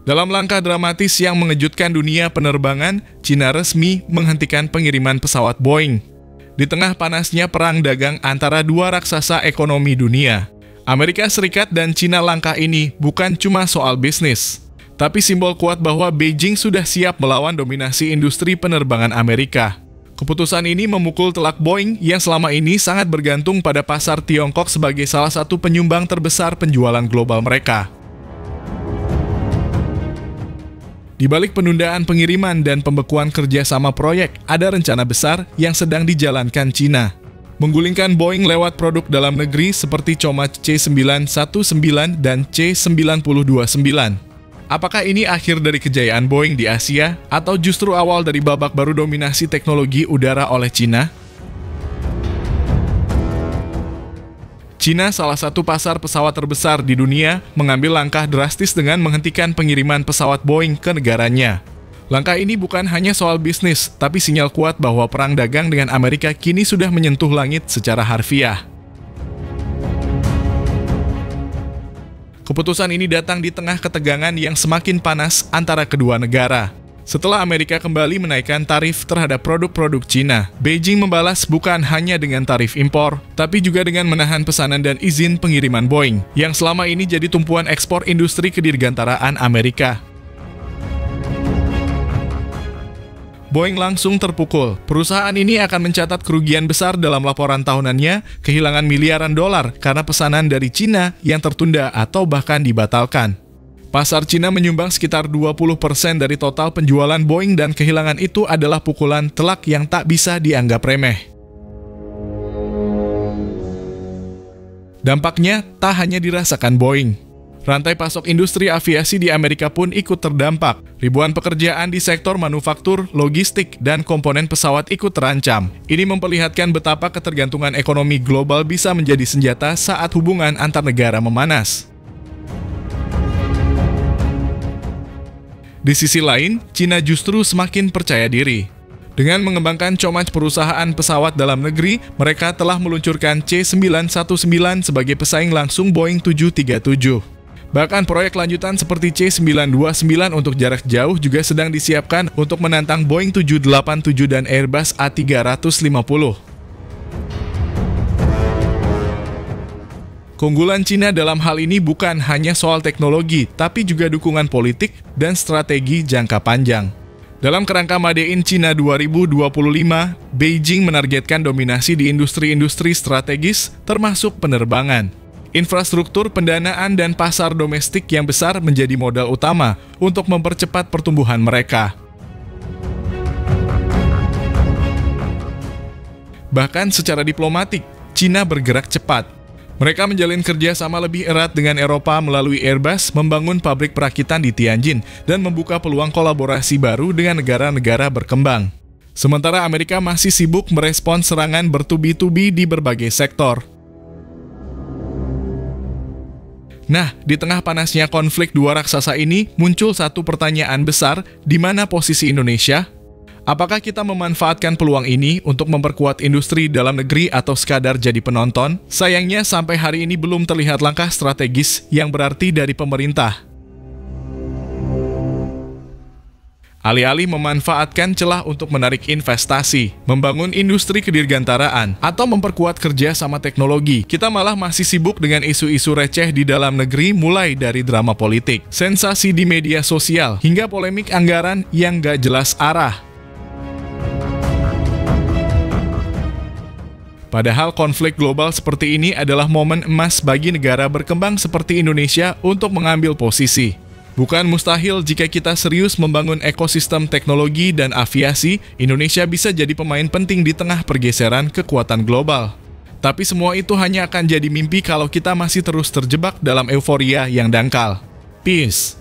Dalam langkah dramatis yang mengejutkan dunia penerbangan, Cina resmi menghentikan pengiriman pesawat Boeing. Di tengah panasnya perang dagang antara dua raksasa ekonomi dunia, Amerika Serikat dan Cina, langkah ini bukan cuma soal bisnis, tapi simbol kuat bahwa Beijing sudah siap melawan dominasi industri penerbangan Amerika. Keputusan ini memukul telak Boeing yang selama ini sangat bergantung pada pasar Tiongkok sebagai salah satu penyumbang terbesar penjualan global mereka. Di balik penundaan pengiriman dan pembekuan kerjasama proyek, ada rencana besar yang sedang dijalankan Cina. Menggulingkan Boeing lewat produk dalam negeri seperti Comac C919 dan C929. Apakah ini akhir dari kejayaan Boeing di Asia, atau justru awal dari babak baru dominasi teknologi udara oleh Cina? Cina, salah satu pasar pesawat terbesar di dunia, mengambil langkah drastis dengan menghentikan pengiriman pesawat Boeing ke negaranya. Langkah ini bukan hanya soal bisnis, tapi sinyal kuat bahwa perang dagang dengan Amerika kini sudah menyentuh langit secara harfiah. Keputusan ini datang di tengah ketegangan yang semakin panas antara kedua negara. Setelah Amerika kembali menaikkan tarif terhadap produk-produk Cina, Beijing membalas bukan hanya dengan tarif impor, tapi juga dengan menahan pesanan dan izin pengiriman Boeing, yang selama ini jadi tumpuan ekspor industri kedirgantaraan Amerika. Boeing langsung terpukul. Perusahaan ini akan mencatat kerugian besar dalam laporan tahunannya, kehilangan miliaran dolar karena pesanan dari Cina yang tertunda atau bahkan dibatalkan. Pasar Cina menyumbang sekitar 20% dari total penjualan Boeing dan kehilangan itu adalah pukulan telak yang tak bisa dianggap remeh. Dampaknya tak hanya dirasakan Boeing. Rantai pasok industri aviasi di Amerika pun ikut terdampak. Ribuan pekerjaan di sektor manufaktur, logistik, dan komponen pesawat ikut terancam. Ini memperlihatkan betapa ketergantungan ekonomi global bisa menjadi senjata saat hubungan antar negara memanas. Di sisi lain, Cina justru semakin percaya diri. Dengan mengembangkan Comac, perusahaan pesawat dalam negeri, mereka telah meluncurkan C919 sebagai pesaing langsung Boeing 737. Bahkan proyek lanjutan seperti C929 untuk jarak jauh juga sedang disiapkan untuk menantang Boeing 787 dan Airbus A350. Keunggulan Cina dalam hal ini bukan hanya soal teknologi, tapi juga dukungan politik dan strategi jangka panjang. Dalam kerangka Made in China 2025, Beijing menargetkan dominasi di industri-industri strategis, termasuk penerbangan. Infrastruktur, pendanaan, dan pasar domestik yang besar menjadi modal utama untuk mempercepat pertumbuhan mereka. Bahkan secara diplomatik, Cina bergerak cepat. Mereka menjalin kerjasama lebih erat dengan Eropa melalui Airbus, membangun pabrik perakitan di Tianjin, dan membuka peluang kolaborasi baru dengan negara-negara berkembang. Sementara Amerika masih sibuk merespons serangan bertubi-tubi di berbagai sektor. Nah, di tengah panasnya konflik dua raksasa ini, muncul satu pertanyaan besar, di mana posisi Indonesia? Apakah kita memanfaatkan peluang ini untuk memperkuat industri dalam negeri atau sekadar jadi penonton? Sayangnya sampai hari ini belum terlihat langkah strategis yang berarti dari pemerintah. Alih-alih memanfaatkan celah untuk menarik investasi, membangun industri kedirgantaraan, atau memperkuat kerja sama teknologi, kita malah masih sibuk dengan isu-isu receh di dalam negeri, mulai dari drama politik, sensasi di media sosial, hingga polemik anggaran yang gak jelas arah. Padahal konflik global seperti ini adalah momen emas bagi negara berkembang seperti Indonesia untuk mengambil posisi. Bukan mustahil jika kita serius membangun ekosistem teknologi dan aviasi, Indonesia bisa jadi pemain penting di tengah pergeseran kekuatan global. Tapi semua itu hanya akan jadi mimpi kalau kita masih terus terjebak dalam euforia yang dangkal. Peace.